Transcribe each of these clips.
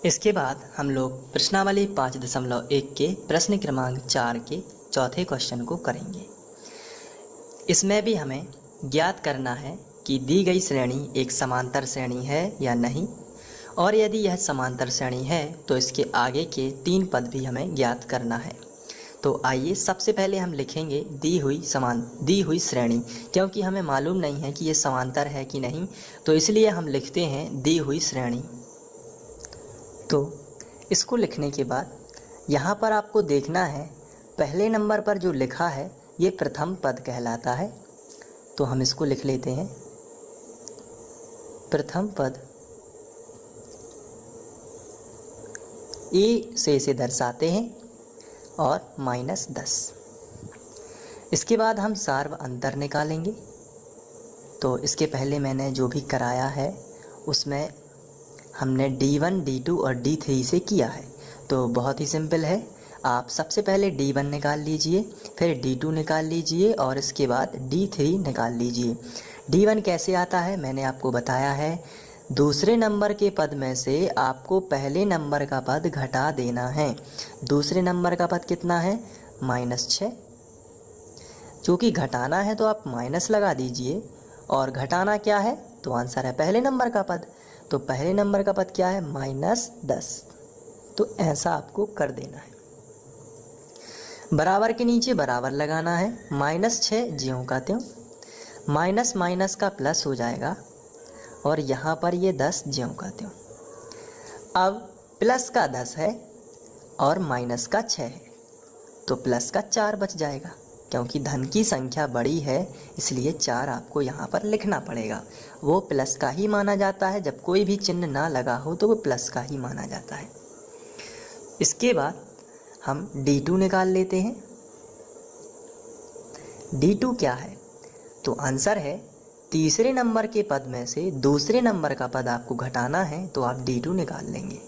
इसके बाद हम लोग प्रश्नावली 5.1 के प्रश्न क्रमांक 4 के चौथे क्वेश्चन को करेंगे। इसमें भी हमें ज्ञात करना है कि दी गई श्रेणी एक समांतर श्रेणी है या नहीं, और यदि यह समांतर श्रेणी है तो इसके आगे के 3 पद भी हमें ज्ञात करना है। तो आइए सबसे पहले हम लिखेंगे दी हुई श्रेणी, क्योंकि हमें मालूम नहीं है कि ये समांतर है कि नहीं, तो इसलिए हम लिखते हैं दी हुई श्रेणी। तो इसको लिखने के बाद यहाँ पर आपको देखना है पहले नंबर पर जो लिखा है ये प्रथम पद कहलाता है, तो हम इसको लिख लेते हैं प्रथम पद। ए से इसे दर्शाते हैं और -10। इसके बाद हम सार्व अंतर निकालेंगे। तो इसके पहले मैंने जो भी कराया है उसमें हमने D1, D2 और D3 से किया है, तो बहुत ही सिंपल है। आप सबसे पहले D1 निकाल लीजिए, फिर D2 निकाल लीजिए और इसके बाद D3 निकाल लीजिए। D1 कैसे आता है मैंने आपको बताया है, दूसरे नंबर के पद में से आपको पहले नंबर का पद घटा देना है। दूसरे नंबर का पद कितना है? -6। चूँकि घटाना है तो आप माइनस लगा दीजिए, और घटाना क्या है तो आंसर है पहले नंबर का पद। तो पहले नंबर का पद क्या है? -10। तो ऐसा आपको कर देना है। बराबर के नीचे बराबर लगाना है, -6 ज्यों का त्यों, माइनस माइनस का प्लस हो जाएगा और यहाँ पर ये 10 ज्यों का त्यों। अब प्लस का 10 है और माइनस का 6 है, तो प्लस का 4 बच जाएगा। क्योंकि धन की संख्या बड़ी है इसलिए 4 आपको यहाँ पर लिखना पड़ेगा। वो प्लस का ही माना जाता है, जब कोई भी चिन्ह ना लगा हो तो वो प्लस का ही माना जाता है। इसके बाद हम D2 निकाल लेते हैं। D2 क्या है? तो आंसर है तीसरे नंबर के पद में से दूसरे नंबर का पद आपको घटाना है, तो आप D2 निकाल लेंगे।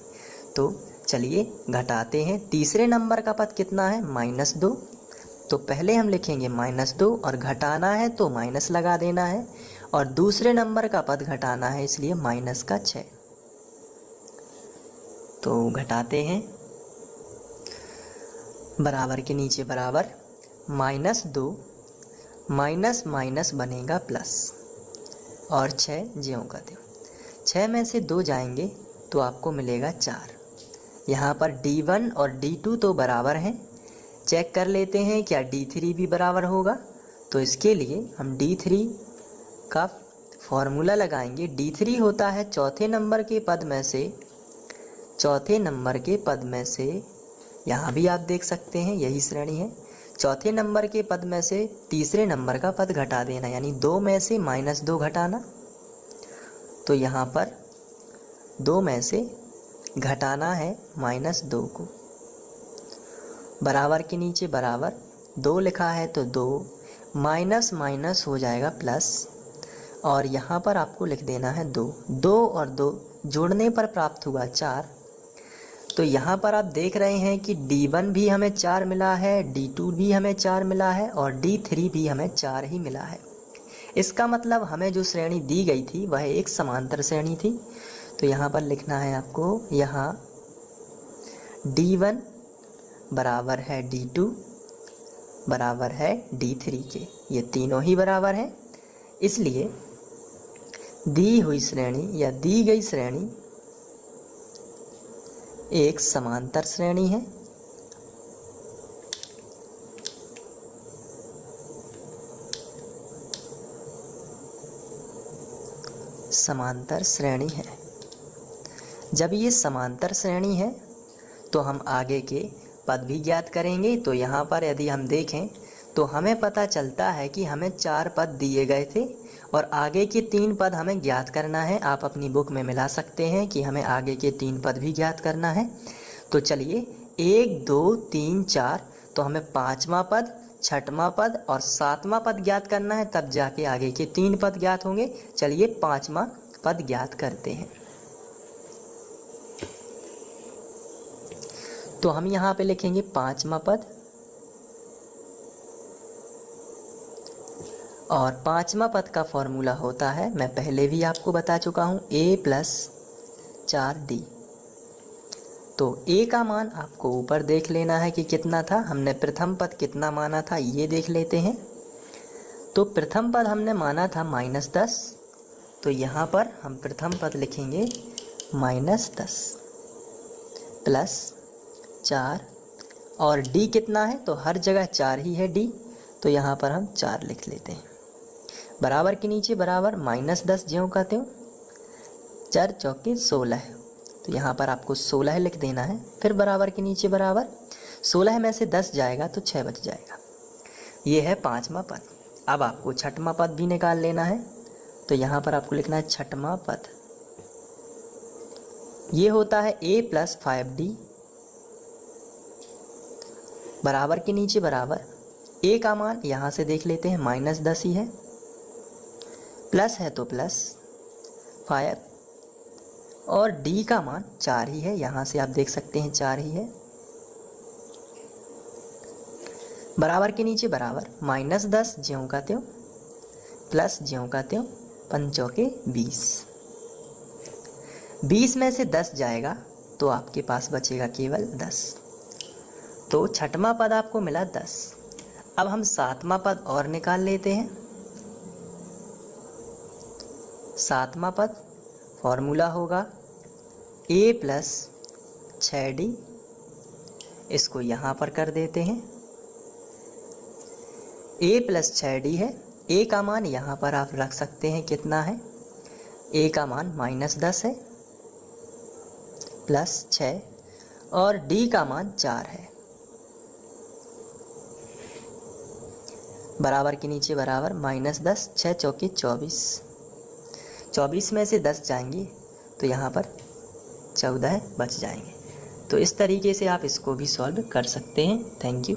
तो चलिए घटाते हैं। तीसरे नंबर का पद कितना है? -2। तो पहले हम लिखेंगे -2 और घटाना है तो माइनस लगा देना है, और दूसरे नंबर का पद घटाना है इसलिए -6। तो घटाते हैं, बराबर के नीचे बराबर, -2 माइनस माइनस बनेगा प्लस, और 6 ज्यों का त्यों। 6 में से 2 जाएंगे तो आपको मिलेगा 4। यहाँ पर D1 और D2 तो बराबर हैं। चेक कर लेते हैं क्या D3 भी बराबर होगा। तो इसके लिए हम D3 का फॉर्मूला लगाएंगे। D3 होता है चौथे नंबर के पद में से, यहाँ भी आप देख सकते हैं यही श्रेणी है। चौथे नंबर के पद में से तीसरे नंबर का पद घटा देना, यानी 2 में से -2 घटाना। तो यहाँ पर 2 में से घटाना है -2 को। बराबर के नीचे बराबर, 2 लिखा है तो 2, माइनस माइनस हो जाएगा प्लस, और यहाँ पर आपको लिख देना है 2। 2 और 2 जोड़ने पर प्राप्त हुआ 4। तो यहाँ पर आप देख रहे हैं कि D1 भी हमें 4 मिला है, D2 भी हमें 4 मिला है और D3 भी हमें 4 ही मिला है। इसका मतलब हमें जो श्रेणी दी गई थी वह एक समांतर श्रेणी थी। तो यहाँ पर लिखना है आपको, यहाँ D1 बराबर है D2 बराबर है D3 के, ये तीनों ही बराबर हैं। इसलिए दी हुई श्रेणी या दी गई श्रेणी एक समांतर श्रेणी है। समांतर श्रेणी है। जब ये समांतर श्रेणी है तो हम आगे के पद भी ज्ञात करेंगे। तो यहाँ पर यदि हम देखें तो हमें पता चलता है कि हमें 4 पद दिए गए थे और आगे के 3 पद हमें ज्ञात करना है। आप अपनी बुक में मिला सकते हैं कि हमें आगे के 3 पद भी ज्ञात करना है। तो चलिए 1, 2, 3, 4, तो हमें 5वां पद, 6वां पद और 7वां पद ज्ञात करना है, तब जाके आगे के 3 पद ज्ञात होंगे। चलिए 5वां पद ज्ञात करते हैं। तो हम यहाँ पे लिखेंगे 5वां पद, और 5वां पद का फॉर्मूला होता है, मैं पहले भी आपको बता चुका हूँ, A + 4D। तो ए का मान आपको ऊपर देख लेना है कि कितना था। हमने प्रथम पद कितना माना था ये देख लेते हैं। तो प्रथम पद हमने माना था -10, तो यहाँ पर हम प्रथम पद लिखेंगे -10 प्लस 4, और d कितना है तो हर जगह 4 ही है d, तो यहाँ पर हम 4 लिख लेते हैं। बराबर के नीचे बराबर -10 ज्यों का त्यों, 4 चौके 16, तो यहाँ पर आपको 16 लिख देना है। फिर बराबर के नीचे बराबर 16 में से 10 जाएगा तो 6 बच जाएगा। ये है पाँचवा पद। अब आपको छठवां पद भी निकाल लेना है, तो यहाँ पर आपको लिखना है छठवां पद। ये होता है a + 5d बराबर के नीचे बराबर a का मान यहाँ से देख लेते हैं -10 ही है, प्लस है तो +5, और d का मान 4 ही है, यहाँ से आप देख सकते हैं 4 ही है। बराबर के नीचे बराबर -10 ज्यों का त्यों प्लस ज्यों का त्यों, 5 चौके 20, 20 में से 10 जाएगा तो आपके पास बचेगा केवल 10। तो छठवां पद आपको मिला 10। अब हम सातवां पद और निकाल लेते हैं। सातवां पद फॉर्मूला होगा a + 6d, इसको यहाँ पर कर देते हैं। a + 6d है, a का मान यहाँ पर आप रख सकते हैं कितना है, a का मान -10 है प्लस 6, और d का मान 4 है। बराबर के नीचे बराबर -10, 6 चौके 24, 24 में से 10 जाएंगे तो यहाँ पर 14 बच जाएंगे। तो इस तरीके से आप इसको भी सॉल्व कर सकते हैं। Thank you.